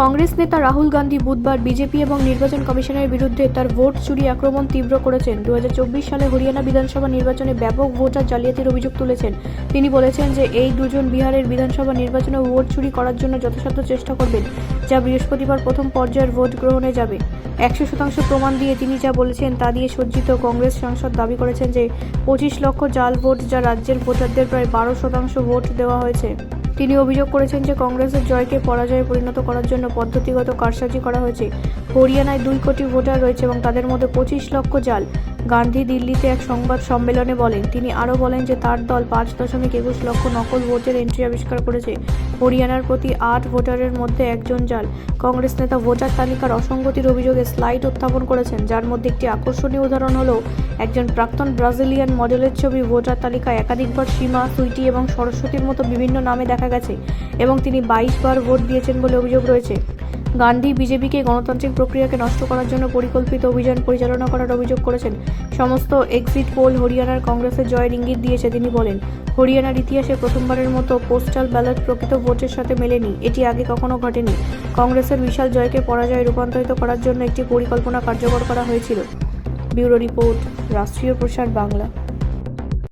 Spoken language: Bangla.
কংগ্রেস নেতা রাহুল গান্ধী বুধবার বিজেপি এবং নির্বাচন কমিশনের বিরুদ্ধে তার ভোট চুরি আক্রমণ তীব্র করেছেন। 2024 সালে হরিয়ানা বিধানসভা নির্বাচনে ব্যাপক ভোটার জালিয়াতির অভিযোগ তুলেছেন। তিনি বলেছেন যে এই দুজন বিহারের বিধানসভা নির্বাচনে ভোট চুরি করার জন্য যথাসাধ্য চেষ্টা করবেন, যা বৃহস্পতিবার প্রথম পর্যায়ের ভোট গ্রহণে যাবে। 100% প্রমাণ দিয়ে তিনি যা বলেছেন তা দিয়ে সজ্জিত কংগ্রেস সাংসদ দাবি করেছেন যে 25 লক্ষ জাল ভোট, যা রাজ্যের ভোটারদের প্রায় 12% ভোট দেওয়া হয়েছে। তিনি অভিযোগ করেছেন যে কংগ্রেসের জয়কে পরাজয়ে পরিণত করার জন্য পদ্ধতিগত কারসাজি করা হয়েছে। হরিয়ানায় 2 কোটি ভোটার রয়েছে এবং তাদের মধ্যে 25 লক্ষ জাল। গান্ধী দিল্লিতে এক সংবাদ সম্মেলনে বলেন। তিনি আরও বলেন যে তার দল 5.21 লক্ষ নকল ভোটের এন্ট্রি আবিষ্কার করেছে। হরিয়ানার প্রতি 8 ভোটারের মধ্যে একজন জাল। কংগ্রেস নেতা ভোটার তালিকার অসঙ্গতির অভিযোগে স্লাইড উত্থাপন করেছেন, যার মধ্যে একটি আকর্ষণীয় উদাহরণ হল একজন প্রাক্তন ব্রাজিলিয়ান মডেলের ছবি। ভোটার তালিকায় একাধিকবার সীমা, সুইটি এবং সরস্বতীর মতো বিভিন্ন নামে দেখা গেছে এবং তিনি 22 বার ভোট দিয়েছেন বলে অভিযোগ রয়েছে। গান্ধী বিজেপিকে গণতান্ত্রিক প্রক্রিয়াকে নষ্ট করার জন্য পরিকল্পিত অভিযান পরিচালনা করার অভিযোগ করেছেন। সমস্ত এক্সিট পোল হরিয়ানার কংগ্রেসের জয়ের ইঙ্গিত দিয়েছে। তিনি বলেন, হরিয়ানার ইতিহাসে প্রথমবারের মতো পোস্টাল ব্যালট প্রকৃত ভোটের সাথে মেলেনি। এটি আগে কখনো ঘটেনি। কংগ্রেসের বিশাল জয়কে পরাজয়ে রূপান্তরিত করার জন্য একটি পরিকল্পনা কার্যকর করা হয়েছিল। ব্যুরো রিপোর্ট, রাষ্ট্রীয় প্রসার বাংলা।